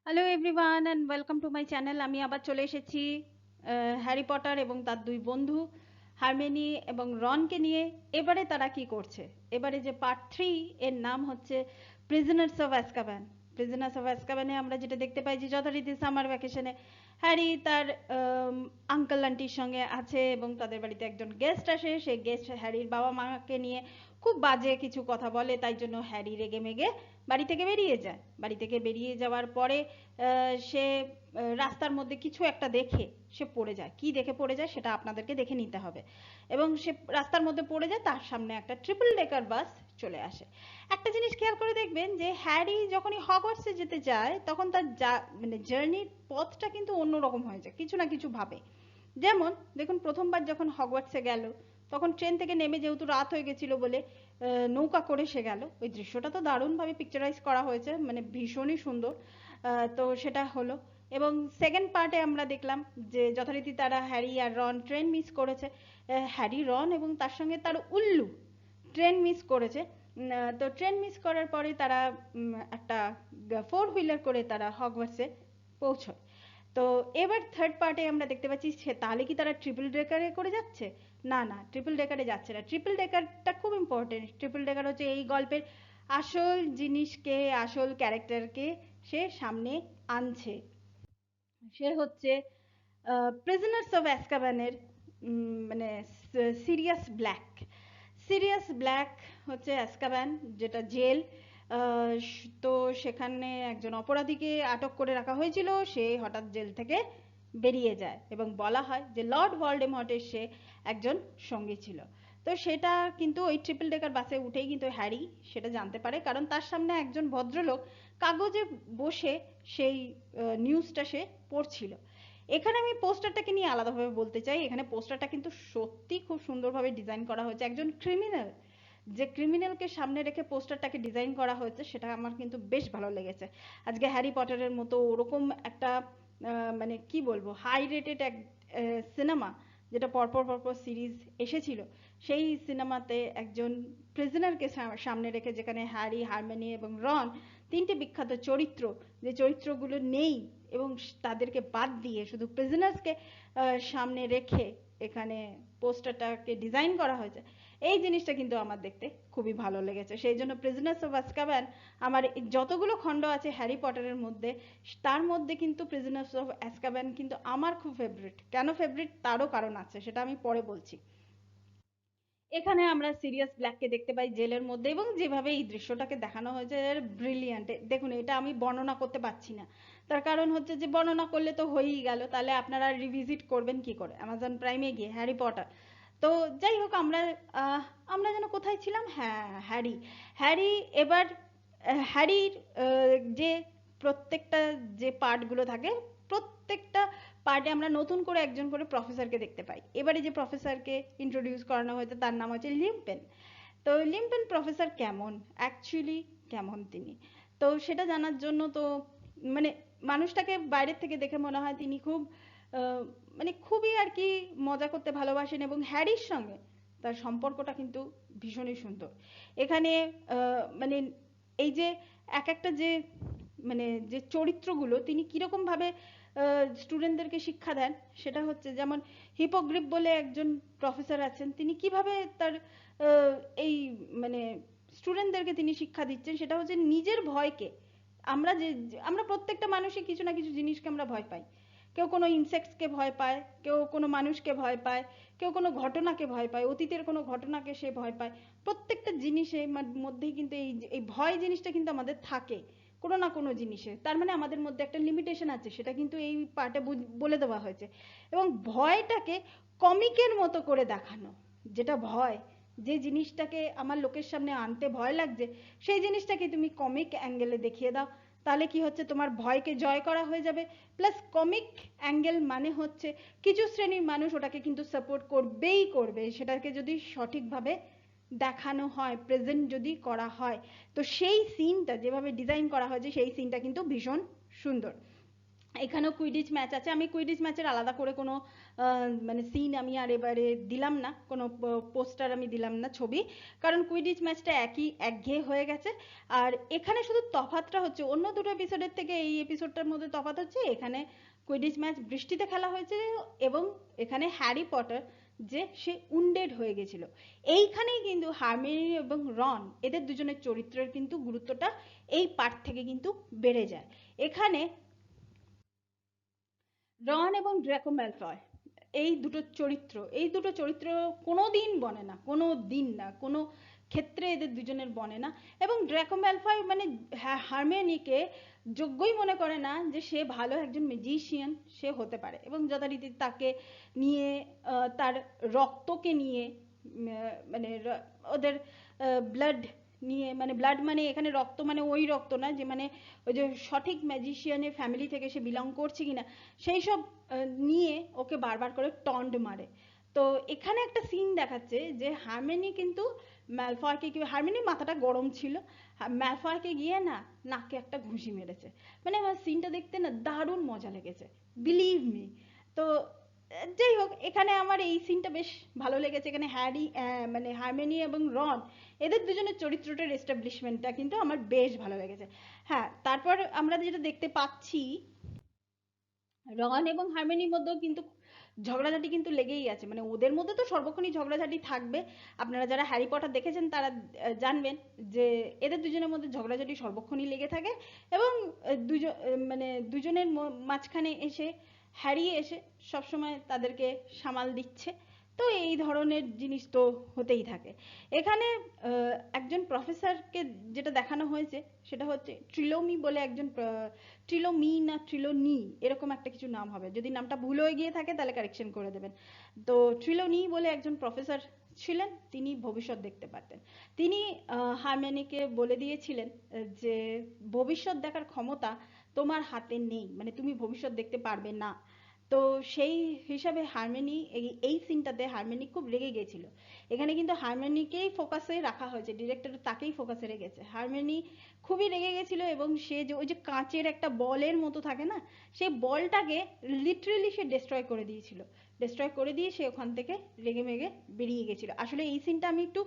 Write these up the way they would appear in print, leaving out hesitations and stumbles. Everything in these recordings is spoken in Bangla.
Hello everyone and welcome to my channel. আমি আবার চলে এসেছি হ্যারি পটার এবং তার দুই বন্ধু হারমেনি এবং রনকে নিয়ে। এবারে তারা কি করছে, এবারে যে পার্ট 3 এর নাম হচ্ছে প্রিজনার্স অফ অ্যাজকাবান। প্রিজনার্স অফ অ্যাজকাবানে আমরা যেটা দেখতে পাই যে যথারীতি সামার ভ্যাকেশনে হ্যারি তার আঙ্কেল আন্টির সঙ্গে আছে এবং তাদের বাড়িতে একজন গেস্ট আসে। সেই গেস্ট হ্যারির বাবা মাকে নিয়ে খুব বাজে কিছু কথা বলে, তাই জন্য হ্যারি রেগে মেগে বাড়ি থেকে বেরিয়ে যায়। বাড়ি থেকে বেরিয়ে যাওয়ার পরে সে রাস্তার মধ্যে কিছু একটা দেখে সে পড়ে যায়। কি দেখে পড়ে যায় সেটা আপনাদেরকে দেখে নিতে হবে। এবং সে রাস্তার মধ্যে পড়ে যায়, তার সামনে একটা ট্রিপল ডেকার বাস চলে আসে। একটা জিনিস খেয়াল করে দেখবেন যে হ্যারি যখনই হগওয়ার্টসে যেতে যায় তখন তার মানে জার্নির পথটা কিন্তু অন্যরকম হয়ে যায় কিছু না কিছু ভাবে। যেমন দেখুন, প্রথমবার যখন হগওয়ার্টসে গেল তখন ট্রেন থেকে নেমে, যেহেতু রাত হয়ে গেছিল বলে নৌকা করে সে গেল। ওই দৃশ্যটা তো দারুণভাবে পিকচারাইজ করা হয়েছে, মানে ভীষণই সুন্দর। তো সেটা হলো। এবং সেকেন্ড পার্টে আমরা দেখলাম যে যথারীতি তারা হ্যারি আর রন ট্রেন মিস করেছে। হ্যারি, রন এবং তার সঙ্গে তার উল্লু ট্রেন মিস করেছে। তো ট্রেন মিস করার পরে তারা একটা 4 হুইলার করে তারা হগওয়ার্টসে পৌঁছয়। তো এবার থার্ড পার্টে আমরা দেখতে পাচ্ছি তাহলে কি তারা ট্রিপল ডেকারে করে যাচ্ছে? না না, ট্রিপল ডেকারে যাচ্ছে না। ট্রিপল ডেকারটা খুব ইম্পর্টেন্ট। ট্রিপল ডেকার হচ্ছে এই গল্পের আসল জিনিসকে, আসল ক্যারেক্টারকে সে সামনে আনছে। সে হচ্ছে প্রিজনার্স অফ অ্যাজকাবানের মানে সিরিয়াস ব্ল্যাক। সিরিয়াস ব্ল্যাক হচ্ছে অ্যাজকাবান, যেটা জেল। তো সেখানে একজন অপরাধীকে আটক করে রাখা হয়েছিল। সে হঠাৎ জেল থেকে বেরিয়ে যায় এবং বলা হয় যে লর্ড ভলডেমর্টের সে একজন সঙ্গী ছিল। তো সেটা কিন্তু ওই ট্রিপল ডেকার বাসে উঠেই কিন্তু হ্যারি সেটা জানতে পারে, কারণ তার সামনে একজন ভদ্রলোক কাগজে বসে সেই নিউজটা সে পড়ছিল। এখানে আমি পোস্টারটাকে নিয়ে আলাদাভাবে বলতে চাই। এখানে পোস্টারটা কিন্তু সত্যি খুব সুন্দরভাবে ডিজাইন করা হয়েছে। একজন ক্রিমিনাল, যে ক্রিমিনালকে সামনে রেখে পোস্টারটাকে ডিজাইন করা হয়েছে সেটা আমার কিন্তু বেশ ভালো লেগেছে। আজকে হ্যারি পটারের মতো ওরকম একটা মানে কি বলবো, হাই রেটেড এক সিনেমা, যেটা পরপর পরপর সিরিজ এসেছিল, সেই সিনেমাতে একজন প্রিজনারকে সামনে রেখে, যেখানে হ্যারি, হারম্যানি এবং রন তিনটে বিখ্যাত চরিত্র, যে চরিত্রগুলো নেই এবং তাদেরকে বাদ দিয়ে শুধু প্রিজনার্সকে সামনে রেখে এখানে পোস্টারটাকে ডিজাইন করা হয়েছে। এই জিনিসটা কিন্তু আমার দেখতে খুবই ভালো লেগেছে। সেই জন্য প্রিজনার্স অফ আজকাবান আমার যতগুলো খণ্ড আছে হ্যারি পটারের মধ্যে, তার মধ্যে কিন্তু প্রিজনার্স অফ আজকাবান কিন্তু আমার খুব ফেভারিট। কেন ফেভারিট তারও কারণ আছে, সেটা আমি পরে বলছি। এখানে আমরা সিরিয়াস ব্ল্যাককে দেখতে পাই জেলের মধ্যে, এবং যেভাবে এই দৃশ্যটাকে দেখানো হয়েছে ব্রিলিয়ান্ট। দেখুন, এটা আমি বর্ণনা করতে পারছি না, তার কারণ হচ্ছে যে বর্ণনা করলে তো হয়েই গেল, তাহলে আপনারা রিভিজিট করবেন কি করে অ্যামাজন প্রাইমে গিয়ে হ্যারি পটার। তো যাই হোক, আমরা যেন কোথায় ছিলাম, হ্যাঁ, হ্যারি। হ্যারি এবার হ্যারির যে প্রত্যেকটা যে পার্টগুলো থাকে, প্রত্যেকটা পার্টে আমরা নতুন করে একজন করে প্রফেসরকে দেখতে পাই। এবারে যে প্রফেসরকে ইন্ট্রোডিউস করানো হয়েছে তার নাম হচ্ছে লিম্পেন। তো লিম্পেন প্রফেসর কেমন, অ্যাকচুয়ালি কেমন তিনি, তো সেটা জানার জন্য তো মানে মানুষটাকে বাইরের থেকে দেখে মনে হয় তিনি খুব মানে খুবই আর কি মজা করতে ভালোবাসেন, এবং হ্যারির সঙ্গে তার সম্পর্কটা কিন্তু ভীষণই সুন্দর। এখানে মানে এই যে এক একটা যে মানে যে চরিত্রগুলো তিনি কিরকম ভাবে স্টুডেন্টদেরকে শিক্ষা দেন, সেটা হচ্ছে যেমন হিপোগ্রিফ বলে একজন প্রফেসর আছেন, তিনি কিভাবে তার আহ, এই মানে স্টুডেন্টদেরকে তিনি শিক্ষা দিচ্ছেন, সেটা হচ্ছে নিজের ভয়কে। আমরা প্রত্যেকটা মানুষই কিছু না কিছু জিনিসকে আমরা ভয় পাই। কেউ কোনো ইনসেক্টসকে ভয় পায়, কেউ কোনো মানুষকে ভয় পায়, কেউ কোনো ঘটনাকে ভয় পায়, অতীতের কোনো ঘটনাকে সে ভয় পায়। প্রত্যেকটা জিনিসের মধ্যেই কিন্তু এই ভয় জিনিসটা কিন্তু আমাদের থাকে কোনো না কোনো জিনিসে। তার মানে আমাদের মধ্যে একটা লিমিটেশন আছে, সেটা কিন্তু এই পার্টে বলে দেওয়া হয়েছে। এবং ভয়টাকে কমিকের মতো করে দেখানো, যেটা ভয়, যে জিনিসটাকে আমার লোকের সামনে আনতে ভয় লাগছে, সেই জিনিসটাকে তুমি কমিক অ্যাঙ্গেলে দেখিয়ে দাও, তাহলে কি হচ্ছে, তোমার ভয়কে জয় করা হয়ে যাবে। প্লাস কমিক অ্যাঙ্গেল মানে হচ্ছে কিছু শ্রেণীর মানুষ ওটাকে কিন্তু সাপোর্ট করবেই করবে, সেটাকে যদি সঠিকভাবে দেখানো হয়, প্রেজেন্ট যদি করা হয়। তো সেই সিনটা যেভাবে ডিজাইন করা হয়েছে, সেই সিনটা কিন্তু ভীষণ সুন্দর। এখানেও কুইডিচ ম্যাচ আছে। আমি কুইডিচ ম্যাচের আলাদা করে কোনো মানে সিন আমি আর এবারে দিলাম না, কোনো পোস্টার আমি দিলাম না, ছবি, কারণ কুইডিচ ম্যাচটা একই একঘেয়ে হয়ে গেছে। আর এখানে শুধু তফাৎটা হচ্ছে অন্য দুটো এপিসোডের থেকে এই এপিসোডটার মধ্যে তফাৎ হচ্ছে এখানে কুইডিচ ম্যাচ বৃষ্টিতে খেলা হয়েছে, এবং এখানে হ্যারি পটার যে সে উন্ডেড হয়ে গেছিল। এইখানেই কিন্তু হারমিনি এবং রন এদের দুজনের চরিত্রের কিন্তু গুরুত্বটা এই পার্ট থেকে কিন্তু বেড়ে যায়। এখানে রন এবং ড্রেকো ম্যালফয় এই দুটো চরিত্র কোনোদিন বনে না, কোনো দিন না, কোনো ক্ষেত্রে এদের দুজনের বনে না। এবং ড্রেকো ম্যালফয় মানে হারমিওনিকে যোগ্যই মনে করে না যে সে ভালো একজন ম্যাজিশিয়ান সে হতে পারে, এবং যথারীতি তাকে নিয়ে তার রক্তকে নিয়ে মানে ওদের ব্লাড নিয়ে, মানে ব্লাড মানে এখানে রক্ত মানে ওই রক্ত না যে মানে ওই যে সঠিক ম্যাজিশিয়ানের ফ্যামিলি থেকে সে বিলং করছে কিনা সেই সব নিয়ে ওকে বারবার করে টন্ট মারে। তো এখানে একটা সিন দেখাচ্ছে যে হারমিনি কিন্তু ম্যালফয়কে কি, হারমিনির মাথাটা গরম ছিল, ম্যালফয়কে গিয়ে না নাকে একটা ঘুষি মেরেছে। মানে আমার সিনটা দেখতে না দারুণ মজা লেগেছে, বিলিভ মি। তো যাই হোক, এখানে আমার এই সিনটা বেশ ভালো লেগেছে। এখানে মানে হারমিনি এবং রন এদের দুজনের চরিত্রটার এস্টাবলিশমেন্টটা কিন্তু আমার বেশ ভালো লেগেছে। হ্যাঁ, তারপর আমরা যেটা দেখতে পাচ্ছি রন এবং হারমিনির মধ্যেও কিন্তু ঝগড়াঝাটি কিন্তু লেগেই আছে, মানে ওদের মধ্যে তো সর্বক্ষণই ঝগড়াঝাটি থাকবে। আপনারা যারা হ্যারি পটার দেখেছেন তারা জানবেন যে এদের দুজনের মধ্যে ঝগড়াঝাটি সর্বক্ষণই লেগে থাকে। এবং মানে দুজনের মাঝখানে এসে হ্যারি এসে সবসময় তাদেরকে সামাল দিচ্ছে। তো এই ধরনের জিনিস তো হতেই থাকে। এখানে একজন প্রফেসরকে যেটা দেখানো হয়েছে সেটা হচ্ছে ট্রিলোমি বলে একজন, ট্রিলোমি না ট্রিলোনি এরকম একটা কিছু নাম হবে, যদি নামটা ভুল হয়ে গিয়ে থাকে তাহলে কারেকশন করে দেবেন। তো ট্রিলোনি বলে একজন প্রফেসর ছিলেন, তিনি ভবিষ্যৎ দেখতে পারতেন। তিনি হারমিওনিকে বলে দিয়েছিলেন যে ভবিষ্যৎ দেখার ক্ষমতা তোমার হাতে নেই, মানে তুমি ভবিষ্যৎ দেখতে পারবে না। তো সেই হিসাবে হারমিনি এই সিনটাতে হারমিনি খুব রেগে গেছিল। এখানে কিন্তু হারমিনিকেই ফোকাসে রাখা হয়েছে, ডিরেক্টর তাকেই ফোকাসে রেখেছে। হারমিনি খুবই রেগে গেছিল, এবং সে যে ওই যে কাঁচের একটা বলের মতো থাকে না, সেই বলটাকে লিটারেলি সে ডিস্ট্রয় করে দিয়েছিল। ডিস্ট্রয় করে দিয়ে সে ওখান থেকে রেগে মেগে বেরিয়ে গেছিল। আসলে এই সিনটা আমি একটু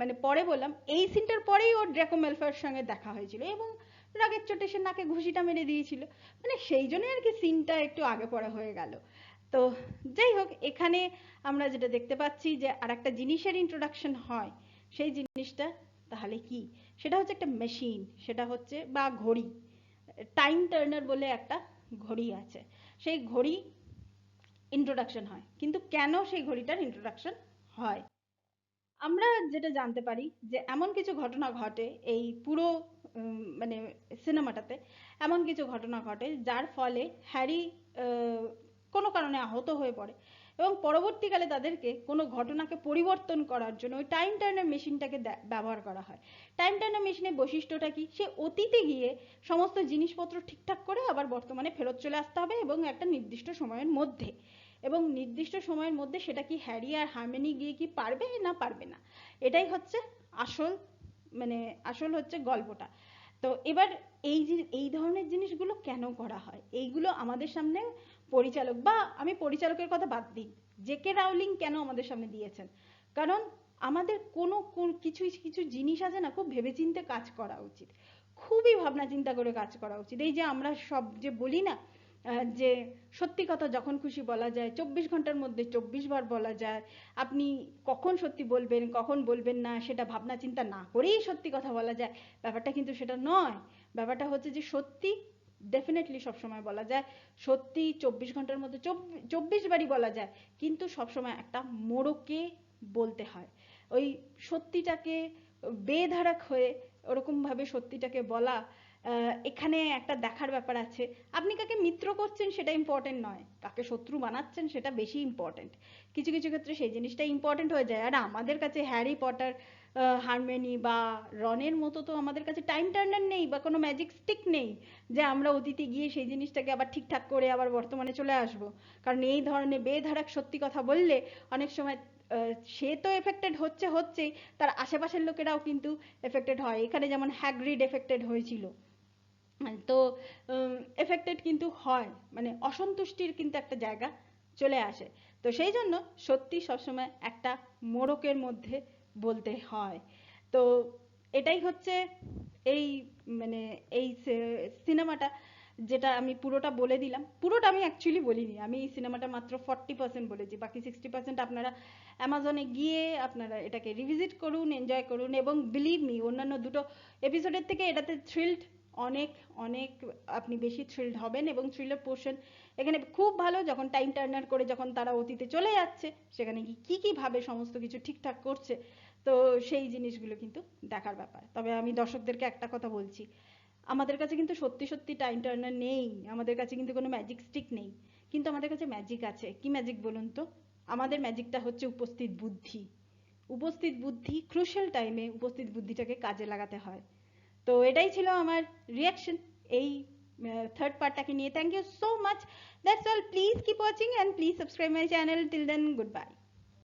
মানে পরে বললাম, এই সিনটার পরেই ওর ড্রেকো ম্যালফয়ের সঙ্গে দেখা হয়েছিল, এবং রাগের চোটে সে নাকে ঘুষিটা মেরে দিয়েছিল। মানে সেই জন্যই আর কি সিনটা একটু আগে পরে হয়ে গেল। তো যাই হোক, এখানে আমরা যেটা দেখতে পাচ্ছি যে আর একটা জিনিসের ইন্ট্রোডাকশন হয়, সেই জিনিসটা তাহলে কি, সেটা হচ্ছে একটা মেশিন, সেটা হচ্ছে বা ঘড়ি, টাইম টার্নার বলে একটা ঘড়ি আছে। সেই ঘড়ি ইন্ট্রোডাকশন হয়, কিন্তু কেন সেই ঘড়িটার ইন্ট্রোডাকশন হয়, আমরা যেটা জানতে পারি যে এমন কিছু ঘটনা ঘটে এই পুরো মানে সিনেমাটাতে, এমন কিছু ঘটনা ঘটে যার ফলে হ্যারি কোনো কারণে আহত হয়ে পড়ে, এবং পরবর্তীকালে তাদেরকে কোনো ঘটনাকে পরিবর্তন করার জন্য ওই টাইম টার্নার মেশিনটাকে ব্যবহার করা হয়। টাইম টার্নার মেশিনের বৈশিষ্ট্যটা কি, সে অতীতে গিয়ে সমস্ত জিনিসপত্র ঠিকঠাক করে আবার বর্তমানে ফেরত চলে আসতে হবে, এবং একটা নির্দিষ্ট সময়ের মধ্যে, এবং নির্দিষ্ট সময়ের মধ্যে সেটা কি হ্যারি আর হারমিনি গিয়ে কি পারবে না পারবে না, এটাই হচ্ছে আসল, মানে আসল হচ্ছে গল্পটা। তো এবার এই ধরনের জিনিসগুলো কেন করা হয়, এইগুলো আমাদের সামনে পরিচালক, বা আমি পরিচালকের কথা বাদ দিই, জেকে রাউলিং কেন আমাদের সামনে দিয়েছেন, কারণ আমাদের কোনো কিছু কিছু জিনিস আছে না, খুব ভেবেচিন্তে কাজ করা উচিত, খুবই ভাবনা চিন্তা করে কাজ করা উচিত। এই যে আমরা সব যে বলি না যে সত্যি কথা যখন খুশি বলা যায়, 24 ঘন্টার মধ্যে 24 বার বলা যায়, আপনি কখন সত্যি বলবেন কখন বলবেন না সেটা ভাবনা চিন্তা না করেই সত্যি কথা বলা যায়, ব্যাপারটা কিন্তু সেটা নয়। ব্যাপারটা হচ্ছে যে সত্যি ডেফিনেটলি সবসময় বলা যায়, সত্যি 24 ঘন্টার মধ্যে 24 বারই বলা যায়, কিন্তু সবসময় একটা মোড়কে বলতে হয়। ওই সত্যিটাকে বেধড়ক হয়ে ওরকম ভাবে সত্যিটাকে বলা, এখানে একটা দেখার ব্যাপার আছে। আপনি কাকে মিত্র করছেন সেটা ইম্পর্টেন্ট নয়, কাকে শত্রু বানাচ্ছেন সেটা বেশি ইম্পর্টেন্ট। কিছু কিছু ক্ষেত্রে সেই জিনিসটা ইম্পর্টেন্ট হয়ে যায়। আর আমাদের কাছে হ্যারি পটার, হারমিনি বা রনের মতো তো আমাদের কাছে টাইম টার্নার নেই বা কোনো ম্যাজিক স্টিক নেই যে আমরা অতীতে গিয়ে সেই জিনিসটাকে আবার ঠিকঠাক করে আবার বর্তমানে চলে আসবো। কারণ এই ধরনের বেধড়ক সত্যি কথা বললে অনেক সময় সে তো এফেক্টেড হচ্ছেই, তার আশেপাশের লোকেরাও কিন্তু এফেক্টেড হয়। এখানে যেমন হ্যাগ্রিড এফেক্টেড হয়েছিল, তো এফেক্টেড কিন্তু হয়, মানে অসন্তুষ্টির কিন্তু একটা জায়গা চলে আসে। তো সেই জন্য সত্যি সবসময় একটা মোড়কের মধ্যে বলতে হয়। তো এটাই হচ্ছে এই মানে এই সিনেমাটা, যেটা আমি পুরোটা বলে দিলাম। পুরোটা আমি অ্যাকচুয়ালি বলিনি, আমি এই সিনেমাটা মাত্র 40% বলেছি, বাকি 60% আপনারা অ্যামাজনে গিয়ে আপনারা এটাকে রিভিজিট করুন, এনজয় করুন, এবং বিলিভ মি অন্যান্য দুটো এপিসোডের থেকে এটাতে থ্রিলড অনেক অনেক আপনি বেশি থ্রিলড হবেন। এবং থ্রিলার পোর্শন এখানে খুব ভালো, যখন টাইম টার্নার করে যখন তারা অতীতে চলে যাচ্ছে, সেখানে কি কি ভাবে সমস্ত কিছু ঠিকঠাক করছে, তো সেই জিনিসগুলো কিন্তু দেখার ব্যাপার। তবে আমি দর্শকদেরকে একটা কথা বলছি, আমাদের কাছে কিন্তু সত্যি সত্যি টাইম টার্নার নেই, আমাদের কাছে কিন্তু কোনো ম্যাজিক স্টিক নেই, কিন্তু আমাদের কাছে ম্যাজিক আছে। কি ম্যাজিক বলুন তো? আমাদের ম্যাজিকটা হচ্ছে উপস্থিত বুদ্ধি। উপস্থিত বুদ্ধি, ক্রুশাল টাইমে উপস্থিত বুদ্ধিটাকে কাজে লাগাতে হয়। তো এটাই ছিল আমার রিয়াকশন এই থার্ড পার্টটাকে নিয়ে। Thank you so much, that's all. Please keep watching and please subscribe my channel. Till then, good bye.